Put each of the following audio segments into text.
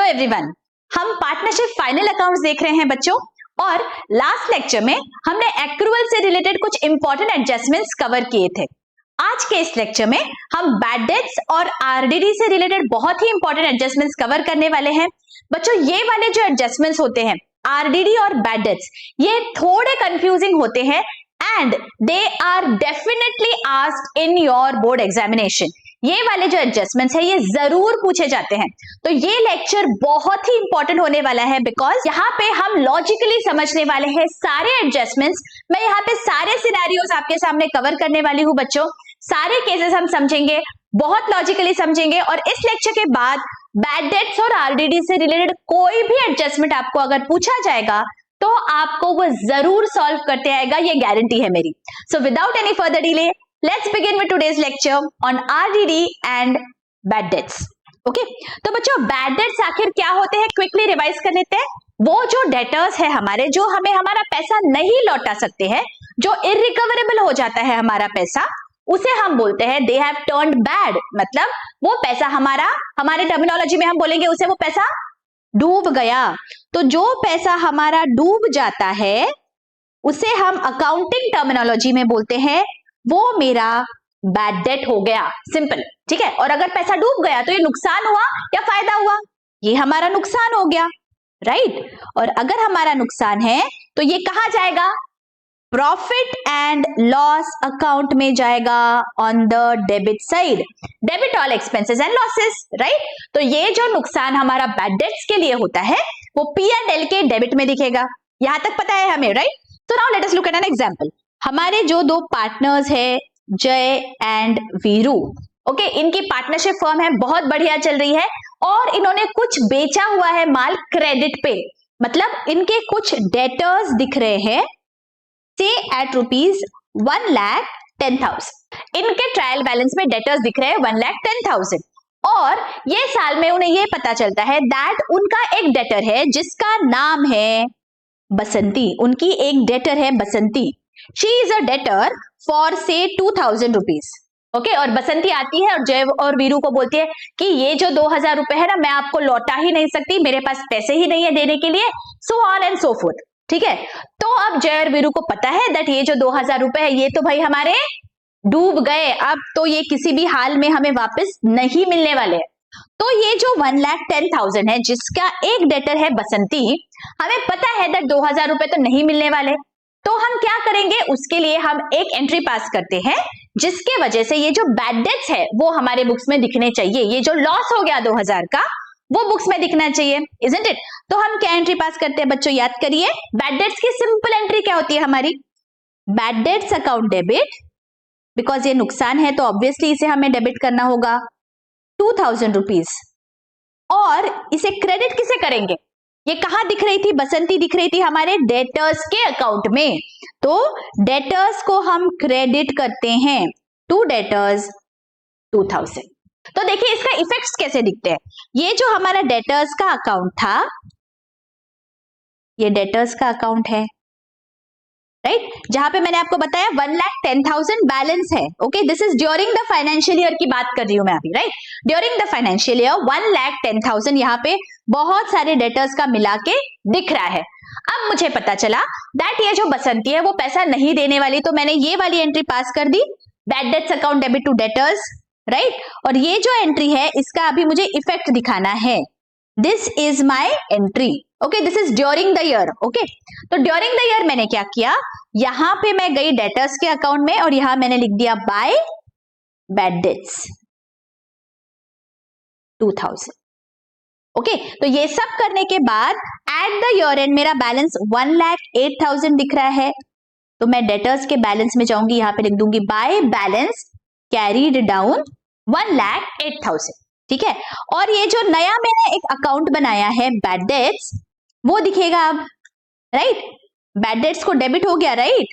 Everyone, हम partnership final accounts देख रहे हैं बच्चों, और लास्ट लेक्चर में हमने एक्रूअल से रिलेटेड कुछ इंपॉर्टेंट एडजस्टमेंट्स कवर किए थे। आज के इस लेक्चर में हम बैड डेट्स और आरडीडी से रिलेटेड बहुत ही इंपॉर्टेंट एडजस्टमेंट्स कवर करने वाले हैं। बच्चों, ये वाले जो एडजस्टमेंट्स होते हैं आरडीडी और बैड डेट्स, ये थोड़े कंफ्यूजिंग होते हैं and they are definitely asked in your board examination. ये वाले जो एडजस्टमेंट्स है ये जरूर पूछे जाते हैं, तो ये लेक्चर बहुत ही इंपॉर्टेंट होने वाला है बिकॉज यहाँ पे हम लॉजिकली समझने वाले हैं सारे एडजस्टमेंट्स। मैं यहाँ पे सारे सिनेरियोज आपके सामने कवर करने वाली हूँ बच्चों, सारे केसेस हम समझेंगे, बहुत लॉजिकली समझेंगे। और इस लेक्चर के बाद बैड डेट्स और आरडीडी से रिलेटेड कोई भी एडजस्टमेंट आपको अगर पूछा जाएगा तो आपको वो जरूर सॉल्व करते आएगा, ये गारंटी है मेरी। So without any further delay, let's begin with today's lecture on RDD and bad debts. Okay? तो बच्चों, bad debts आखिर क्या होते हैं क्विकली रिवाइज कर लेते हैं। वो जो डेटर्स है हमारे, जो हमें हमारा पैसा नहीं लौटा सकते हैं, जो इरिकवरेबल हो जाता है हमारा पैसा, उसे हम बोलते हैं दे हैव टर्न्ड बैड। मतलब वो पैसा हमारे टर्मिनोलॉजी में हम बोलेंगे उसे वो पैसा डूब गया। तो जो पैसा हमारा डूब जाता है उसे हम अकाउंटिंग टर्मिनोलॉजी में बोलते हैं वो मेरा बैड डेट हो गया, सिंपल। ठीक है, और अगर पैसा डूब गया तो ये नुकसान हुआ या फायदा हुआ? ये हमारा नुकसान हो गया, राइट। और अगर हमारा नुकसान है तो ये कहां जाएगा? प्रॉफिट एंड लॉस अकाउंट में जाएगा, on the debit side, debit all expenses and losses, right. तो ये जो नुकसान हमारा बैड डेट्स के लिए होता है वो P&L के डेबिट में दिखेगा। यहां तक पता है हमें, राइट। तो now let us look at an example. हमारे जो दो पार्टनर्स है जय एंड वीरू, ओके, इनकी पार्टनरशिप फर्म है, बहुत बढ़िया चल रही है और इन्होंने कुछ बेचा हुआ है माल क्रेडिट पे। मतलब इनके कुछ डेटर्स दिख रहे हैं से एट ₹1,10,000। इनके ट्रायल बैलेंस में डेटर्स दिख रहे हैं 1,10,000 और ये साल में उन्हें ये पता चलता है दैट उनका एक डेटर है जिसका नाम है बसंती। उनकी एक डेटर है बसंती। She is a debtor for say 2,000 rupees. Okay, और बसंती आती है और जय और वीरू को बोलती है कि ये जो 2,000 रुपए है ना, मैं आपको लौटा ही नहीं सकती, मेरे पास पैसे ही नहीं है देने के लिए, so on and so forth. ठीक है, तो अब जय और वीरू को पता है दैट ये जो 2,000 रुपए है ये तो भाई हमारे डूब गए, अब तो ये किसी भी हाल में हमें वापस नहीं मिलने वाले। तो ये जो 1,10,000 है जिसका एक डेटर है बसंती, हमें पता है दैट 2,000 रुपए तो नहीं मिलने वाले। तो हम क्या करेंगे, उसके लिए हम एक एंट्री पास करते हैं जिसके वजह से ये जो बैड डेट्स है वो हमारे बुक्स में दिखने चाहिए। ये जो लॉस हो गया 2,000 का वो बुक्स में दिखना चाहिए, इजंट इट। तो हम क्या एंट्री पास करते हैं बच्चों, याद करिए। बैड डेट्स की सिंपल एंट्री क्या होती है हमारी? Bad debts account debit, because ये नुकसान है तो ऑब्वियसली इसे हमें डेबिट करना होगा 2,000 रुपीज। और इसे क्रेडिट किसे करेंगे? ये कहां दिख रही थी? बसंती दिख रही थी हमारे डेटर्स के अकाउंट में, तो डेटर्स को हम क्रेडिट करते हैं टू डेटर्स 2,000। तो देखिए इसका इफेक्ट्स कैसे दिखते हैं। ये जो हमारा डेटर्स का अकाउंट था, ये डेटर्स का अकाउंट है, राइट, जहां पे मैंने आपको बताया 1,10,000 बैलेंस है। Okay, this is during the financial year की बात कर रही हूं मैं अभी, right. During the financial year 1,10,000 यहाँ पे बहुत सारे डेटर्स का मिला के दिख रहा है। अब मुझे पता चला दैट ये जो बसंती है वो पैसा नहीं देने वाली, तो मैंने ये वाली एंट्री पास कर दी, bad debts account debit to debtors, right. और ये जो एंट्री है इसका अभी मुझे इफेक्ट दिखाना है। This is my entry, okay, this is during the year. Okay, तो ड्यूरिंग द ईयर मैंने क्या किया, यहां पे मैं गई डेटर्स के अकाउंट में और यहां मैंने लिख दिया बाय बैड डेट्स 2,000। ओके, तो ये सब करने के बाद एट द ईयर एंड मेरा बैलेंस 1,08,000 दिख रहा है, तो मैं डेटर्स के बैलेंस में जाऊंगी, यहां पे लिख दूंगी बाय बैलेंस कैरीड डाउन 1,08,000। ठीक है, और ये जो नया मैंने एक अकाउंट बनाया है बैड डेट्स, वो दिखेगा अब, राइट। बैड डेट्स को डेबिट हो गया, राइट।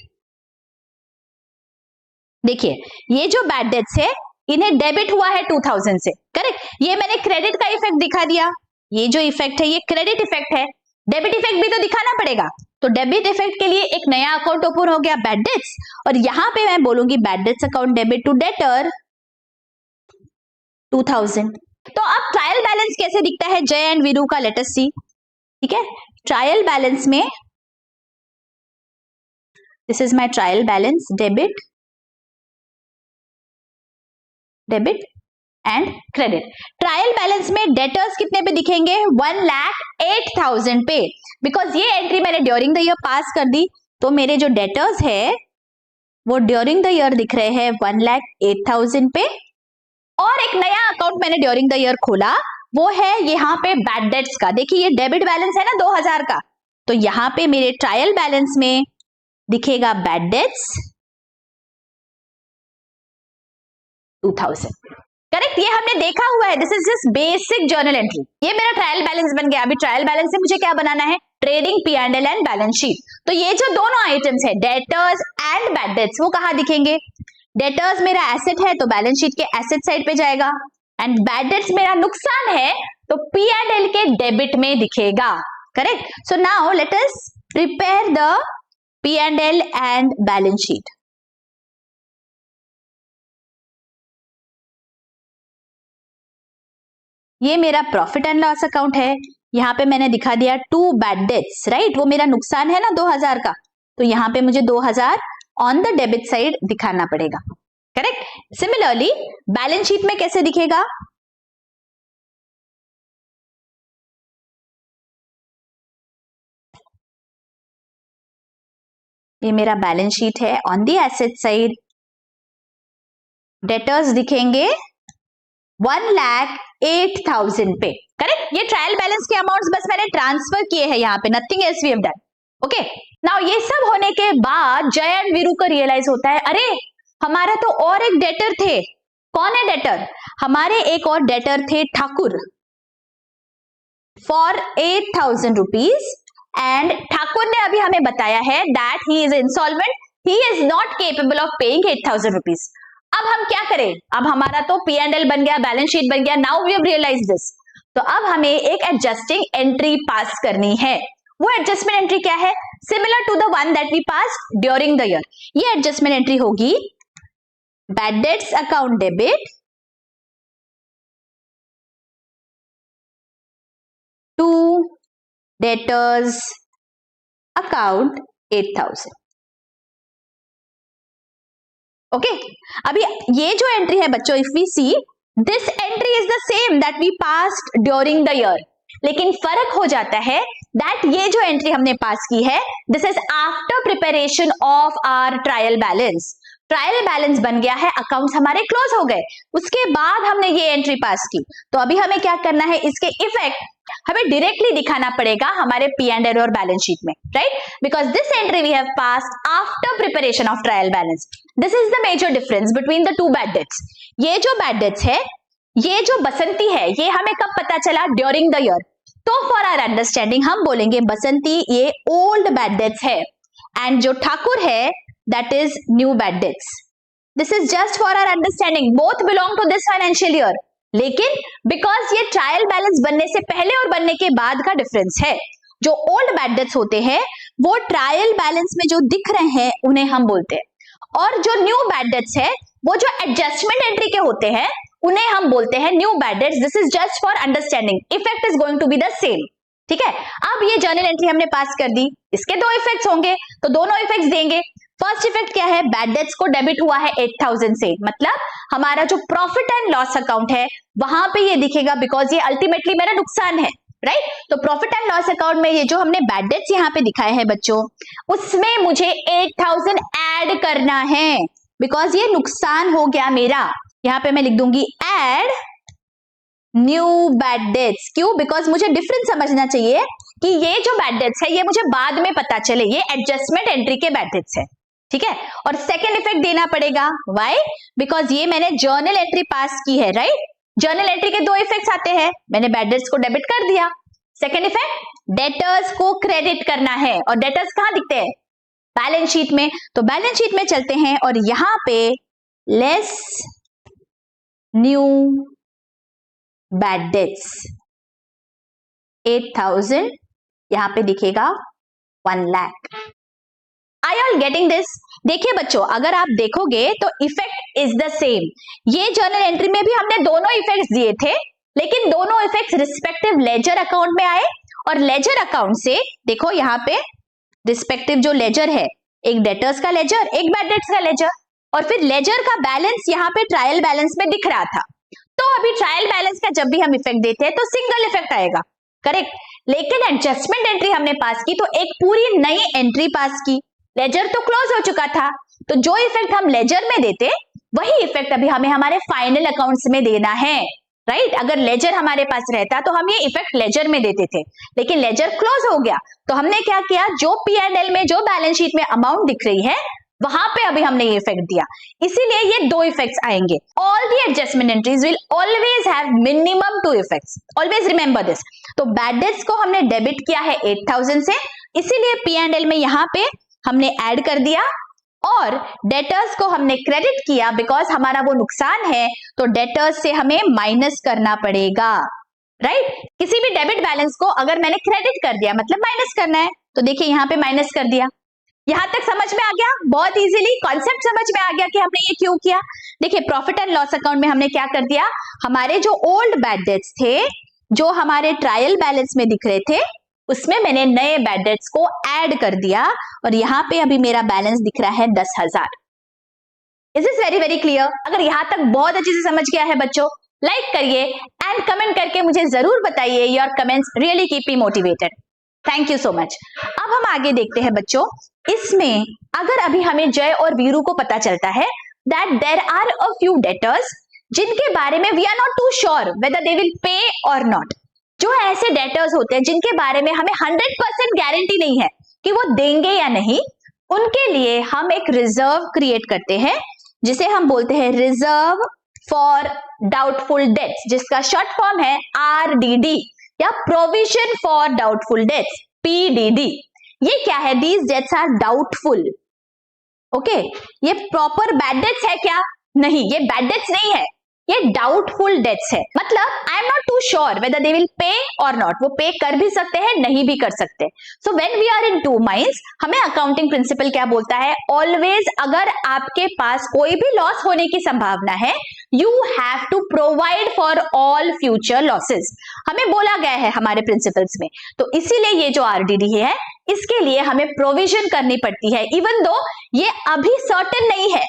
देखिए ये जो बैड डेट्स है इन्हें डेबिट हुआ है 2,000 से, करेक्ट। ये मैंने क्रेडिट का इफेक्ट दिखा दिया, ये जो इफेक्ट है ये क्रेडिट इफेक्ट है, डेबिट इफेक्ट भी तो दिखाना पड़ेगा। तो डेबिट इफेक्ट के लिए एक नया अकाउंट ओपन हो गया बैड डेट्स, और यहां पे मैं बोलूंगी bad debts account debit to debtor 2,000। तो अब ट्रायल बैलेंस कैसे दिखता है जय एंड वीरू का, लेट अस सी। ठीक है, ट्रायल बैलेंस में this is my trial balance, debit and credit. Trial balance में डेटर्स कितने पे दिखेंगे, 1,08,000 पे, बिकॉज ये एंट्री मैंने ड्यूरिंग द ईयर पास कर दी, तो मेरे जो डेटर्स है वो ड्यूरिंग द ईयर दिख रहे हैं 1,08,000 पे। और एक नया अकाउंट मैंने ड्यूरिंग द ईयर खोला, वो है यहाँ पे बैड डेट्स का। देखिए ये डेबिट बैलेंस है ना 2,000 का, तो यहाँ पे मेरे ट्रायल बैलेंस में दिखेगा बैड डेट्स 2,000। करेक्ट, ये हमने देखा हुआ है, this is just basic journal entry. ये मेरा ट्रायल बैलेंस बन गया। अभी ट्रायल बैलेंस से मुझे क्या बनाना है, trading P&L and balance sheet. तो ये जो दोनों आइटम्स है डेटर्स एंड बैड डेट्स, वो कहां दिखेंगे, डेटर्स मेरा एसेट है तो बैलेंस शीट के एसेट साइड पे जाएगा, एंड बैड डेट्स मेरा नुकसान है तो P&L के डेबिट में दिखेगा। Correct, so now let us prepare the P&L and balance sheet. ये मेरा प्रॉफिट एंड लॉस अकाउंट है, यहाँ पे मैंने दिखा दिया 2 बैड डेट्स, राइट, वो मेरा नुकसान है ना 2,000 का, तो यहाँ पे मुझे 2,000 ऑन द डेबिट साइड दिखाना पड़ेगा। करेक्ट, सिमिलरली बैलेंस शीट में कैसे दिखेगा, ये मेरा बैलेंस शीट है, on the asset side debtors दिखेंगे 1,08,000 पे। करेक्ट, ये ट्रायल बैलेंस के अमाउंट्स बस मैंने ट्रांसफर किए हैं यहाँ पे, nothing else we have done. Okay, now ये सब होने के बाद जय एंड वीरू को रियलाइज होता है, अरे हमारा तो और एक डेटर थे। कौन है डेटर, हमारे एक और डेटर थे Thakur, for 8,000 rupees, and Thakur ने अभी हमें बताया है that he is insolvent, he is not capable of paying 8,000 rupees. अब हम क्या करें, अब हमारा तो P&L बन गया, बैलेंस शीट बन गया, now we have realised this, तो अब हमें एक एडजस्टिंग एंट्री पास करनी है। वो एडजस्टमेंट एंट्री क्या है, similar to the one that we passed during the year. ये एडजस्टमेंट एंट्री होगी bad debts account debit to debtors account 8,000। Okay, अभी ये जो एंट्री है बच्चों, if we see this entry is the same that we passed during the year, लेकिन फर्क हो जाता है दैट ये जो एंट्री हमने पास की है this is after preparation of our trial balance. Trial balance बन गया है, अकाउंट्स हमारे क्लोज हो गए, उसके बाद हमने ये एंट्री पास की, तो अभी हमें क्या करना है, इसके इफेक्ट हमें डायरेक्टली दिखाना पड़ेगा हमारे P&L और बैलेंस शीट में, right, because this entry we have passed after preparation of trial balance. This is the major difference between the two bad debts. ये जो बैड डेट्स है, ये जो बसंती है, ये हमें कब पता चला, ड्यूरिंग द ईयर, तो फॉर आवर अंडरस्टैंडिंग हम बोलेंगे बसंती ये ओल्ड बैड डेट्स है, एंड जो ठाकुर है that is new bad debts. This is just for our understanding, both belong to this financial year, लेकिन बिकॉज ये ट्रायल बैलेंस बनने से पहले और बनने के बाद का डिफरेंस है, जो ओल्ड बैड डेट्स होते हैं वो ट्रायल बैलेंस में जो दिख रहे हैं उन्हें हम बोलते हैं, और जो न्यू बैड डेट्स है वो जो एडजस्टमेंट एंट्री के होते हैं उन्हें हम बोलते हैं new bad debts. This is just for understanding, effect is going to be the same. ठीक है, अब ये जर्नल एंट्री हमने पास कर दी, इसके दो इफेक्ट्स होंगे, तो दोनों इफेक्ट्स देंगे। फर्स्ट इफेक्ट क्या है, बैड डेट्स को डेबिट हुआ है 8,000 से, मतलब हमारा जो प्रॉफिट एंड लॉस अकाउंट है वहां पे ये दिखेगा, बिकॉज ये अल्टीमेटली मेरा नुकसान है, राइट। तो प्रॉफिट एंड लॉस अकाउंट में ये जो हमने बैड डेट्स यहाँ पे दिखाए हैं बच्चों, उसमें मुझे 8,000 ऐड करना है, बिकॉज ये नुकसान हो गया मेरा। यहाँ पे मैं लिख दूंगी ऐड न्यू बैड डेट्स। क्यों, बिकॉज मुझे डिफरेंस समझना चाहिए कि ये जो बैड डेट्स है ये मुझे बाद में पता चले ये एडजस्टमेंट एंट्री के बैड डेट्स है, ठीक है। और सेकेंड इफेक्ट देना पड़ेगा, व्हाई, बिकॉज ये मैंने जर्नल एंट्री पास की है, राइट। जर्नल एंट्री के दो इफेक्ट्स आते हैं, मैंने बैड डेट्स को डेबिट कर दिया। सेकेंड इफेक्ट, डेटर्स को क्रेडिट करना है, और डेटर्स कहां दिखते हैं, बैलेंस शीट में। तो बैलेंस शीट में चलते हैं और यहां पे लेस न्यू बैड डेट्स 8,000, यहां पे दिखेगा 1 lakh. Are you all getting this? देखिए बच्चों, अगर आप देखोगे तो इफेक्ट इज द सेम। ये जर्नल एंट्री में भी हमने दोनों इफेक्ट्स दिए थे, लेकिन दोनों इफेक्ट्स रिस्पेक्टिव लेजर अकाउंट में आए और लेजर अकाउंट से देखो यहाँ पे रिस्पेक्टिव जो लेजर है, एक डेटर्स का लेजर, एक बैड डेट्स का लेजर, और फिर लेजर का बैलेंस यहाँ पे ट्रायल बैलेंस में दिख रहा था। तो अभी ट्रायल बैलेंस का जब भी हम इफेक्ट देते हैं तो सिंगल इफेक्ट आएगा, करेक्ट। लेकिन एडजस्टमेंट एंट्री हमने पास की तो एक पूरी नई एंट्री पास की। लेजर तो क्लोज हो चुका था, तो जो इफेक्ट हम लेजर में देते वही इफेक्ट अभी हमें हमारे फाइनल अकाउंट्स में देना है, राइट। अगर लेजर हमारे पास रहता तो हम ये इफेक्ट लेजर में देते थे, लेकिन लेजर क्लोज हो गया तो हमने क्या किया, जो P&L में जो बैलेंस शीट में अमाउंट दिख रही है वहां पे अभी हमने ये इफेक्ट दिया। इसीलिए ये दो इफेक्ट्स आएंगे। All the adjustment entries will always have minimum 2 effects, always remember this. तो बैड डेट्स को हमने डेबिट किया है 8000 से, इसीलिए P&L में यहां पे हमने ऐड कर दिया, और डेटर्स को हमने क्रेडिट किया बिकॉज हमारा वो नुकसान है, तो डेटर्स से हमें माइनस करना पड़ेगा, राइट। किसी भी डेबिट बैलेंस को अगर मैंने क्रेडिट कर दिया मतलब माइनस करना है, तो देखिए यहां पे माइनस कर दिया। यहां तक समझ में आ गया, बहुत इजीली कॉन्सेप्ट समझ में आ गया कि हमने ये क्यों किया। देखिए प्रॉफिट एंड लॉस अकाउंट में हमने क्या कर दिया, हमारे जो ओल्ड बैड डेट्स थे जो हमारे ट्रायल बैलेंस में दिख रहे थे उसमें मैंने नए बैड डेट्स को ऐड कर दिया, और यहां पे अभी मेरा बैलेंस दिख रहा है 10,000। Is this very very clear? अगर यहां तक बहुत अच्छे से समझ गया है बच्चों, लाइक करिए एंड कमेंट करके मुझे जरूर बताइए। Your comments really keep me motivated. Thank you so much. अब हम आगे देखते हैं बच्चों, इसमें अगर अभी हमें जय और वीरू को पता चलता है that there are a few debtors जिनके बारे में we are not too sure whether they will pay और नॉट। जो ऐसे डेटर्स होते हैं जिनके बारे में हमें 100% गारंटी नहीं है कि वो देंगे या नहीं, उनके लिए हम एक रिजर्व क्रिएट करते हैं जिसे हम बोलते हैं रिजर्व फॉर डाउटफुल डेट्स, जिसका शॉर्ट फॉर्म है RDD या provision for doubtful debts, PDD। ये क्या है? These debts are doubtful. Okay, ये प्रॉपर बैड डेट्स है क्या? नहीं, ये बैड डेट्स नहीं है, ये डाउटफुल डेट्स है। मतलब I am not too sure whether they will pay और नॉट। वो पे कर भी सकते हैं, नहीं भी कर सकते। So when we are in two minds, हमें अकाउंटिंग प्रिंसिपल क्या बोलता है, ऑलवेज अगर आपके पास कोई भी लॉस होने की संभावना है, you have to provide for all future losses. हमें बोला गया है हमारे प्रिंसिपल्स में, तो इसीलिए ये जो RDD है इसके लिए हमें प्रोविजन करनी पड़ती है। इवन दो ये अभी सर्टेन नहीं है,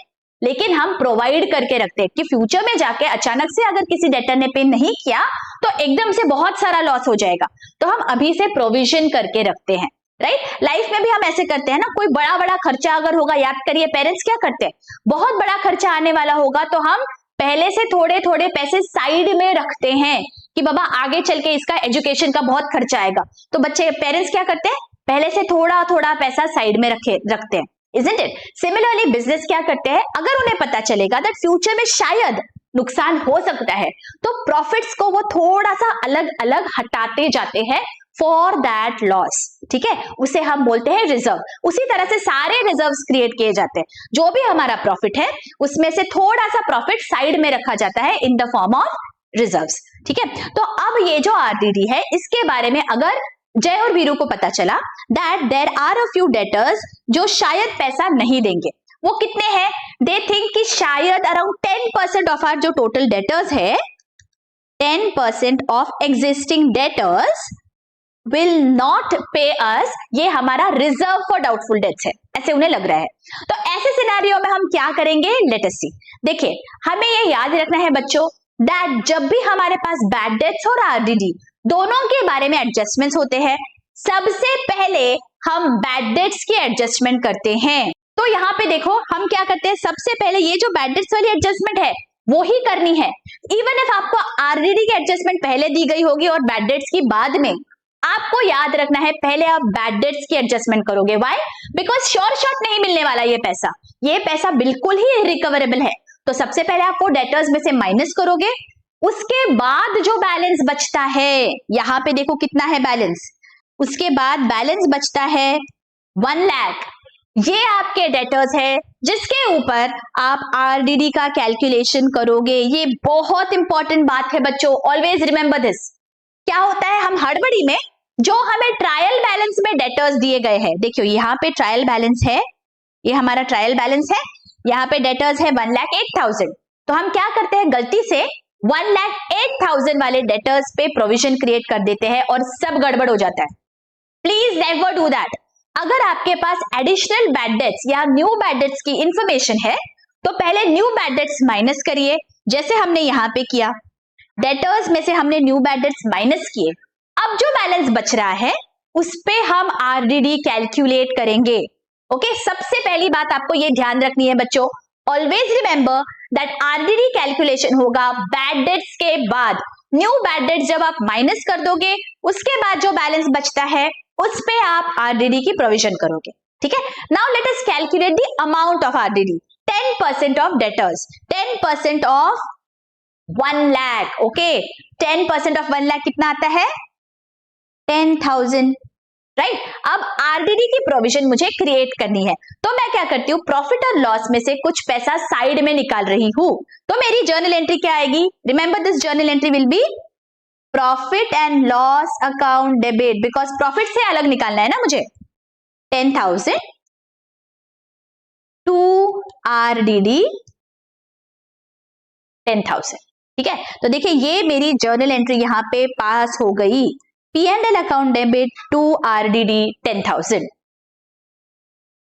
लेकिन हम प्रोवाइड करके रखते हैं कि फ्यूचर में जाके अचानक से अगर किसी डेटर ने पे नहीं किया तो एकदम से बहुत सारा लॉस हो जाएगा, तो हम अभी से प्रोविजन करके रखते हैं, राइट। लाइफ में भी हम ऐसे करते हैं ना, कोई बड़ा बड़ा खर्चा अगर होगा, याद करिए पेरेंट्स क्या करते हैं, बहुत बड़ा खर्चा आने वाला होगा तो हम पहले से थोड़े थोड़े पैसे साइड में रखते हैं कि बाबा आगे चल के इसका एजुकेशन का बहुत खर्चा आएगा, तो बच्चे पेरेंट्स क्या करते हैं, पहले से थोड़ा थोड़ा पैसा साइड में रखते हैं, isn't it? Similarly, बिजनेस क्या करते हैं, अगर उन्हें पता चलेगा दैट फ्यूचर में शायद नुकसान हो सकता है, तो प्रॉफिट्स को वो थोड़ा सा अलग अलग हटाते जाते हैं फॉर दैट लॉस, ठीक है, उसे हम बोलते हैं रिजर्व। उसी तरह से सारे रिजर्व्स क्रिएट किए जाते हैं, जो भी हमारा प्रॉफिट है उसमें से थोड़ा सा प्रॉफिट साइड में रखा जाता है in the form of reserves, ठीक है। तो अब ये जो RDD है इसके बारे में अगर जय और वीरू को पता चला that there are a few debtors जो शायद पैसा नहीं देंगे, वो कितने हैं, दे थिंक कि शायद अराउंड 10% ऑफ आवर जो टोटल डेटर्स है, 10% of existing debtors will not पे अस, ये हमारा रिजर्व फॉर डाउटफुल डेट्स है, ऐसे उन्हें लग रहा है। तो ऐसे सिनेरियो में हम क्या करेंगे, लेट अस सी। देखिए हमें ये याद रखना है बच्चों दैट जब भी हमारे पास बैड डेट्स और RDD दोनों के बारे में एडजस्टमेंट्स होते हैं, सबसे पहले हम बैड डेट्स की एडजस्टमेंट करते हैं। तो यहाँ पे देखो हम क्या करते हैं, सबसे पहले ये जो बैड डेट्स वाली एडजस्टमेंट है वो ही करनी है। इवन इफ आपको RDD की एडजस्टमेंट पहले दी गई होगी और बैड डेट्स की बाद में, आपको याद रखना है पहले आप बैड डेट्स की एडजस्टमेंट करोगे। व्हाई? बिकॉज श्योर शॉट नहीं मिलने वाला ये पैसा बिल्कुल ही इरिकवरेबल है। तो सबसे पहले आप वो डेटर्स में से माइनस करोगे, उसके बाद जो बैलेंस बचता है, यहां पे देखो कितना है बैलेंस, उसके बाद बैलेंस बचता है 1 लाख, ये आपके डेटर्स है जिसके ऊपर आप RDD का कैलकुलेशन करोगे। ये बहुत इंपॉर्टेंट बात है बच्चों, ऑलवेज रिमेंबर दिस। क्या होता है, हम हड़बड़ी में जो हमें ट्रायल बैलेंस में डेटर्स दिए गए हैं, देखियो यहाँ पे ट्रायल बैलेंस है, ये हमारा ट्रायल बैलेंस है, यहाँ पे डेटर्स है 1,08,000, तो हम क्या करते हैं, गलती से 1,08,000 वाले डेटर्स पे प्रोविजन क्रिएट कर देते हैं और सब गड़बड़ हो जाता है। Please never do that. अगर आपके पास एडिशनल बैड डेट्स या न्यू बैड डेट्स की इंफॉर्मेशन है तो पहले न्यू बैड डेट्स माइनस करिए, जैसे हमने यहां पे किया। डेटर्स में से हमने न्यू बैड डेट्स माइनस किए। अब जो बैलेंस बच रहा है उस पे हम आरडीडी कैलकुलेट करेंगे। ओके, सबसे पहली बात आपको ये ध्यान रखनी है बच्चों, always remember that RDD calculation होगा बैड डेट्स के बाद। न्यू बैड डेट्स जब आप माइनस कर दोगे उसके बाद जो बैलेंस बचता है उस पे आप आरडीडी की प्रोविजन करोगे। ठीक है, now let us calculate the amount of RDD. 10% of debtors, 10% of 1 lakh. Okay, 10% of 1 lakh कितना आता है? 10,000, राइट। अब आरडीडी की प्रोविजन मुझे क्रिएट करनी है, तो मैं क्या करती हूँ, प्रॉफिट और लॉस में से कुछ पैसा साइड में निकाल रही हूं। तो मेरी जर्नल एंट्री क्या आएगी? Remember this journal entry will be profit and loss account debit, because profit से अलग निकालना है ना मुझे। 10,000 टू आरडीडी 10,000। ठीक है, तो देखिए ये मेरी जर्नल एंट्री यहां पे पास हो गई। P&L account debit to RDD 10,000।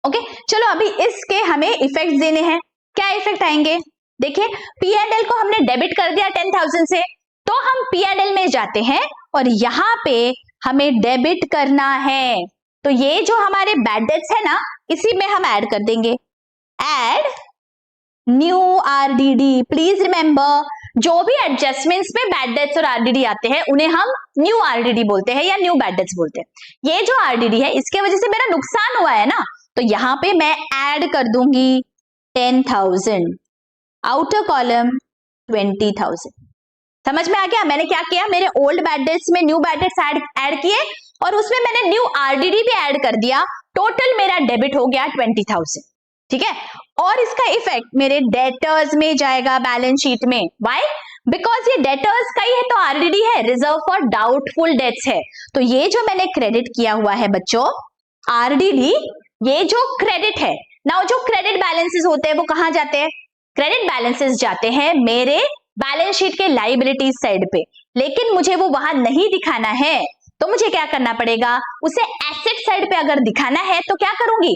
Okay, चलो अभी इसके हमें इफेक्ट देने हैं। क्या इफेक्ट आएंगे? देखिए P&L को हमने डेबिट कर दिया 10,000 से, तो हम P&L में जाते हैं और यहां पे हमें डेबिट करना है। तो ये जो हमारे बैड डेट्स है ना, इसी में हम ऐड कर देंगे। Add new RDD. Please remember, जो भी एडजस्टमेंट्स पे बैड डेट्स और आरडीडी आते हैं उन्हें हम न्यू आरडीडी बोलते हैं या न्यू बैड डेट्स बोलते हैं। ये जो आरडीडी है इसके वजह से मेरा नुकसान हुआ है ना, तो यहां पे मैं ऐड कर दूंगी 10,000, आउटर कॉलम 20,000। समझ में आ गया? मैंने क्या किया, मेरे ओल्ड बैड डेट्स में न्यू बैड डेट्स ऐड किए और उसमें मैंने न्यू आरडीडी भी ऐड कर दिया। टोटल मेरा डेबिट हो गया 20,000। ठीक है, और इसका इफेक्ट मेरे डेटर्स में जाएगा बैलेंस शीट में। व्हाई? बिकॉज ये डेटर्स का ही है, तो आरडीडी है, रिजर्व फॉर डाउटफुल डेट्स है। तो ये जो मैंने क्रेडिट किया हुआ है बच्चों, आरडीडी, ये जो क्रेडिट है ना, जो क्रेडिट बैलेंसेस होते हैं वो कहां जाते हैं? क्रेडिट बैलेंसेस जाते हैं मेरे बैलेंस शीट के लाइबिलिटीज साइड पे, लेकिन मुझे वो वहां नहीं दिखाना है, तो मुझे क्या करना पड़ेगा, उसे एसेट साइड पे अगर दिखाना है तो क्या करूंगी,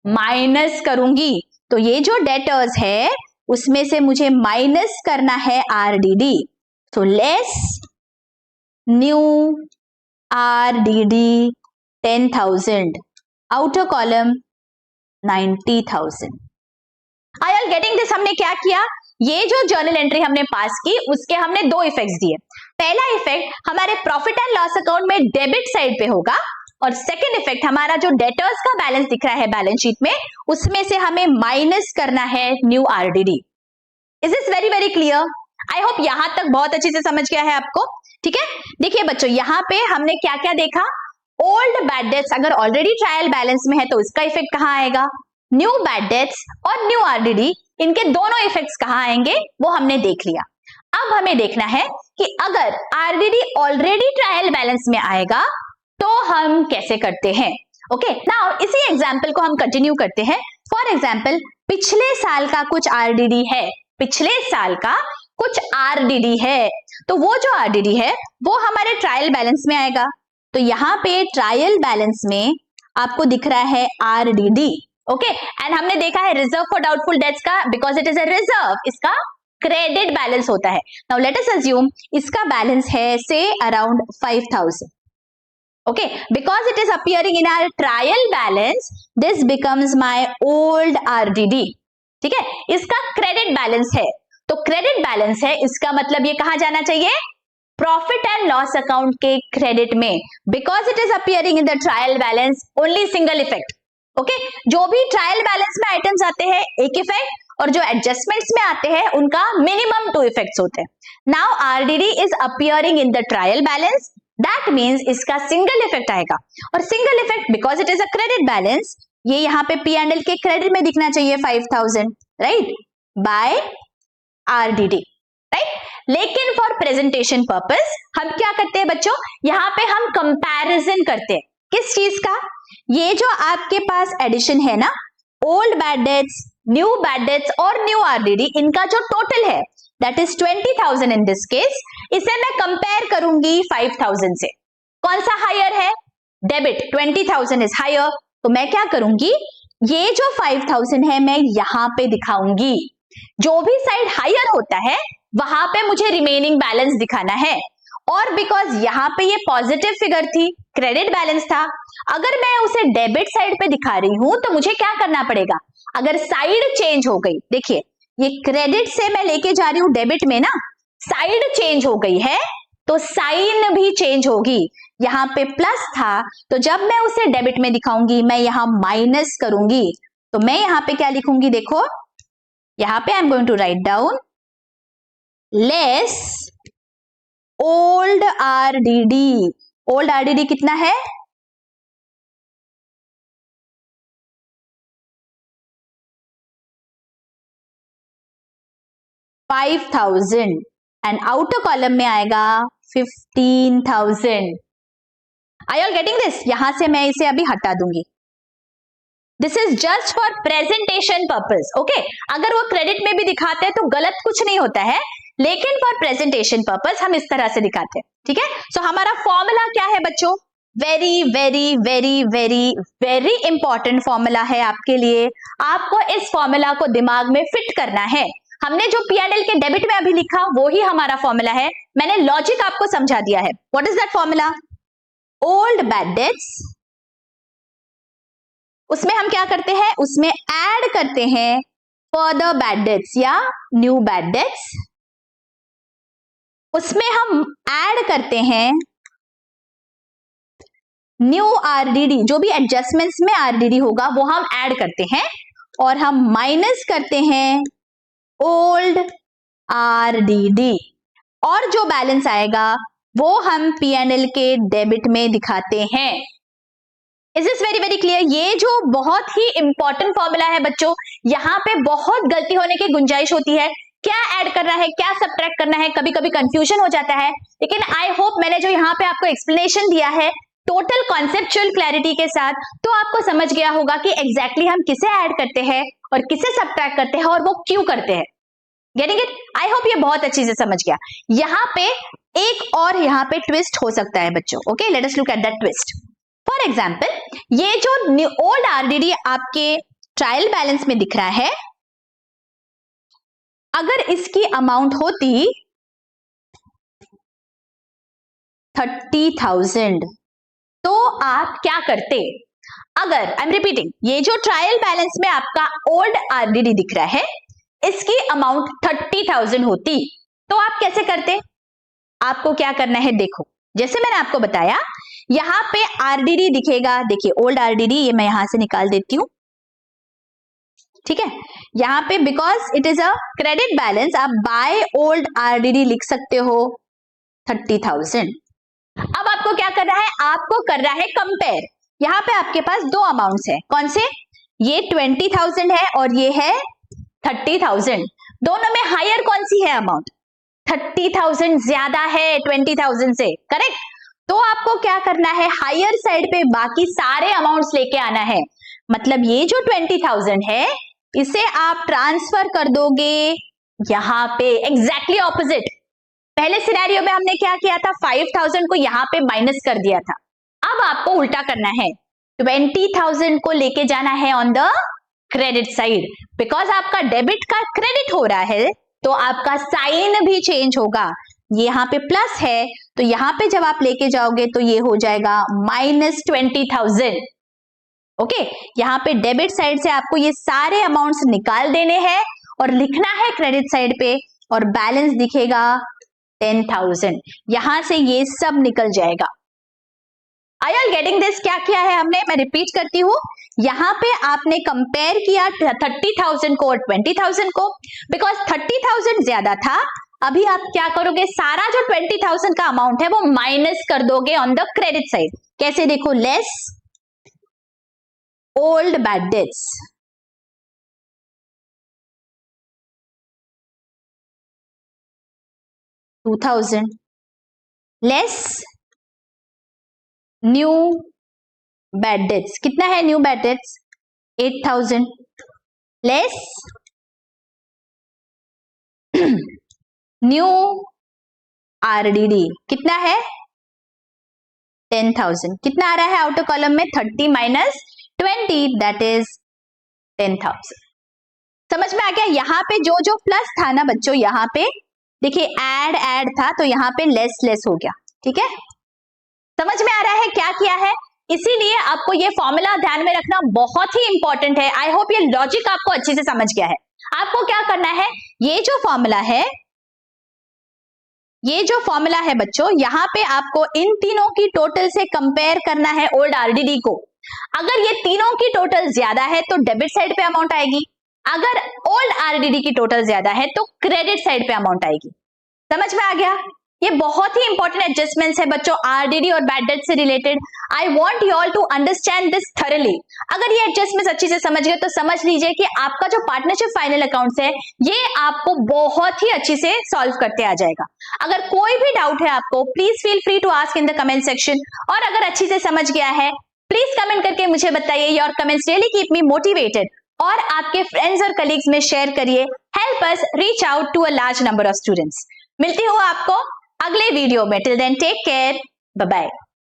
माइनस करूंगी। तो ये जो डेटर्स है उसमें से मुझे माइनस करना है आरडीडी। तो less new RDD 10,000, outer column 90,000। I R getting this? हमने क्या किया, ये जो जर्नल एंट्री हमने पास की उसके हमने दो इफेक्ट्स दिए। पहला इफेक्ट हमारे प्रॉफिट एंड लॉस अकाउंट में डेबिट साइड पे होगा, और सेकेंड इफेक्ट हमारा जो डेटर्स का बैलेंस दिख रहा है बैलेंस शीट में, उसमें से हमें माइनस करना है new RDD. Is this very very clear? I hope यहां तक बहुत अच्छे से समझ गया है आपको। ठीक है, देखिए बच्चों यहां पे हमने क्या क्या देखा, ओल्ड बैड डेट्स अगर ऑलरेडी ट्रायल बैलेंस में है तो इसका इफेक्ट कहां आएगा, न्यू बैड डेट्स और न्यू आरडीडी, इनके दोनों इफेक्ट्स कहां आएंगे वो हमने देख लिया। अब हमें देखना है कि अगर आरडीडी ऑलरेडी ट्रायल बैलेंस में आएगा तो हम कैसे करते हैं। ओके, नाउ इसी एग्जांपल को हम कंटिन्यू करते हैं। फॉर एग्जांपल, पिछले साल का कुछ आरडीडी है, पिछले साल का कुछ आरडीडी है, तो वो जो आरडीडी है वो हमारे ट्रायल बैलेंस में आएगा। तो यहाँ पे ट्रायल बैलेंस में आपको दिख रहा है आरडीडी। ओके, एंड हमने देखा है रिजर्व फॉर डाउटफुल डेट्स का, because it is a reserve, इसका क्रेडिट बैलेंस होता है। नाउ लेट अस अज्यूम इसका बैलेंस है से around 5,000। Okay, because it is appearing in our trial balance, this becomes my old RDD. ठीक है, इसका क्रेडिट बैलेंस है, तो क्रेडिट बैलेंस है, इसका मतलब ये कहां जाना चाहिए, प्रॉफिट एंड लॉस अकाउंट के क्रेडिट में, because it is appearing in the trial balance. Only single effect. Okay, जो भी ट्रायल बैलेंस में आइटम्स आते हैं एक इफेक्ट, और जो एडजस्टमेंट्स में आते हैं उनका मिनिमम 2 इफेक्ट्स होते हैं। Now RDD is appearing in the trial balance, that means इसका सिंगल इफेक्ट आएगा, और single effect because it is a credit balance, ये यहाँ पे P&L के क्रेडिट में दिखना चाहिए 5,000, राइट, बाय आरडीडी, राइट। लेकिन फॉर प्रेजेंटेशन पर्पस हम क्या करते हैं बच्चों, यहाँ पे हम कंपैरिजन करते हैं। किस चीज का, ये जो आपके पास एडिशन है ना, old bad dates, new bad dates और न्यू आरडीडी, इनका जो टोटल है that is 20,000 in this case. इसे मैं कंपेयर करूंगी 5,000 से। कौन सा हायर है? Debit, 20,000 is higher. तो मैं क्या करूंगी, ये जो 5,000 है मैं यहां पे दिखाऊंगी। जो भी साइड हायर होता है वहां पे मुझे रिमेनिंग बैलेंस दिखाना है। और बिकॉज यहां पे ये पॉजिटिव फिगर थी, क्रेडिट बैलेंस था, अगर मैं उसे डेबिट साइड पे दिखा रही हूं तो मुझे क्या करना पड़ेगा? अगर साइड चेंज हो गई, देखिए ये क्रेडिट से मैं लेके जा रही हूं डेबिट में ना, साइड चेंज हो गई है तो साइन भी चेंज होगी। यहां पे प्लस था तो जब मैं उसे डेबिट में दिखाऊंगी मैं यहां माइनस करूंगी। तो मैं यहां पे क्या लिखूंगी, देखो यहां पे I am going to write down less old RDD. Old RDD कितना है? 5,000 एंड आउटर कॉलम में आएगा 15,000। Are you getting this? यहां से मैं इसे अभी हटा दूंगी। This is just for presentation purpose, okay. अगर वो क्रेडिट में भी दिखाते हैं तो गलत कुछ नहीं होता है, लेकिन फॉर प्रेजेंटेशन पर्पस हम इस तरह से दिखाते हैं, ठीक है। सो हमारा फॉर्मूला क्या है बच्चों? Very very very very very important formula है आपके लिए। आपको इस फॉर्मूला को दिमाग में फिट करना है। हमने जो P&L के डेबिट में अभी लिखा वो ही हमारा फॉर्मूला है। मैंने लॉजिक आपको समझा दिया है। What is that formula? Old bad dates, उसमें हम क्या करते हैं, उसमें ऐड करते हैं फर्दर बैड डेट्स या न्यू बैड डेट्स। उसमें हम ऐड करते हैं न्यू आरडीडी, जो भी एडजस्टमेंट्स में आरडीडी होगा वो हम ऐड करते हैं, और हम माइनस करते हैं ओल्ड आरडीडी, और जो बैलेंस आएगा वो हम P&L के डेबिट में दिखाते हैं। Is this very very clear? ये जो बहुत ही इंपॉर्टेंट फॉर्मूला है बच्चों, यहाँ पे बहुत गलती होने की गुंजाइश होती है। क्या ऐड करना है, क्या सब्ट्रैक्ट करना है, कभी कभी कंफ्यूजन हो जाता है। लेकिन आई होप मैंने जो यहाँ पे आपको एक्सप्लेनेशन दिया है टोटल कॉन्सेप्चुअल क्लैरिटी के साथ, तो आपको समझ गया होगा कि एग्जैक्टली हम किसे ऐड करते हैं और किसे सब्ट्रैक्ट करते हैं और वो क्यों करते हैं। Getting it? आई होप ये बहुत अच्छी से समझ गया। यहाँ पे एक और यहाँ पे ट्विस्ट हो सकता है बच्चों, okay, let us look at that twist. For example, ये जो ओल्ड आरडीडी आपके ट्रायल बैलेंस में दिख रहा है, अगर इसकी अमाउंट होती 30,000 तो आप क्या करते? अगर, आई एम रिपीटिंग, ये जो ट्रायल बैलेंस में आपका ओल्ड आरडीडी दिख रहा है, इसकी अमाउंट 30,000 होती तो आप कैसे करते? आपको क्या करना है, देखो जैसे मैंने आपको बताया, यहां पे आरडीडी दिखेगा, देखिए ओल्ड आरडीडी, ये मैं यहां से निकाल देती हूं, ठीक है। यहां पे because it is a credit balance, आप बाय ओल्ड आरडीडी लिख सकते हो 30,000। अब आपको क्या करना है, आपको कर रहा है कंपेयर। यहां पे आपके पास दो अमाउंट्स है, कौन से? ये 20,000 है और ये है 30,000। दोनों में हायर कौन सी है अमाउंट? 30,000 ज्यादा है 20,000 से, करेक्ट। तो आपको क्या करना है, हायर साइड पे बाकी सारे अमाउंट्स लेके आना है। मतलब ये जो 20,000 है इसे आप ट्रांसफर कर दोगे यहां पे, एग्जैक्टली ऑपोजिट। पहले सिनेरियो में हमने क्या किया था, 5,000 को यहां पे माइनस कर दिया था। अब आपको उल्टा करना है, 20,000 को लेके जाना है on the credit side. Because आपका डेबिट का क्रेडिट हो रहा है तो आपका साइन भी चेंज होगा। ये यहाँ पे प्लस है तो यहाँ पे जब आप लेके जाओगे तो ये हो जाएगा -20,000। ओके, यहाँ पे डेबिट साइड से आपको ये सारे अमाउंट्स निकाल देने हैं और लिखना है क्रेडिट साइड पे, और बैलेंस दिखेगा 10,000। यहां से ये सब निकल जाएगा। I R getting this? क्या किया है हमने, मैं रिपीट करती हूं। यहां पे आपने कंपेयर किया 30,000 को और 20,000 को, बिकॉज 30,000 ज्यादा था। अभी आप क्या करोगे, सारा जो 20,000 का अमाउंट है वो माइनस कर दोगे ऑन द क्रेडिट साइड। कैसे, देखो, less old bad dates, $2,000 less new bad dates. कितना है new bad dates? 8,000 less new RDD कितना है 10,000। कितना आ रहा है आउटर कॉलम में 30 माइनस 20 दैट इज 10,000। समझ में आ गया। यहाँ पे जो जो प्लस था ना बच्चों, यहाँ पे देखिए ऐड था तो यहाँ पे लेस हो गया। ठीक है, समझ में आ रहा है क्या किया है। इसीलिए आपको ये फॉर्मूला ध्यान में रखना बहुत ही इंपॉर्टेंट है। आई होप ये लॉजिक आपको अच्छे से समझ गया है। आपको क्या करना है, ये जो फॉर्मूला है बच्चों, यहाँ पे आपको इन तीनों की टोटल से कंपेयर करना है ओल्ड आरडीडी को। अगर ये तीनों की टोटल ज्यादा है तो डेबिट साइड पे अमाउंट आएगी, अगर ओल्ड आरडीडी की टोटल ज्यादा है तो क्रेडिट साइड पे अमाउंट आएगी। समझ में आ गया। ये बहुत ही इंपॉर्टेंट एडजस्टमेंट्स है बच्चों आरडीडी और बैड डेट से related. I want you all to understand this thoroughly. अगर ये एडजस्टमेंट्स अच्छे से समझ गए तो समझ लीजिए कि आपका जो पार्टनरशिप फाइनल अकाउंट्स है ये आपको बहुत ही अच्छे से सॉल्व करते आ जाएगा। अगर कोई भी डाउट है आपको, please feel free to ask in the comment section. और अगर अच्छे से समझ गया है प्लीज कमेंट करके मुझे बताइए। Your comments really keep me motivated. और आपके फ्रेंड्स और कलीग्स में शेयर करिए। Help us reach out to a large number of students. मिलती हूँ आपको अगले वीडियो में। Till then take care, bye bye.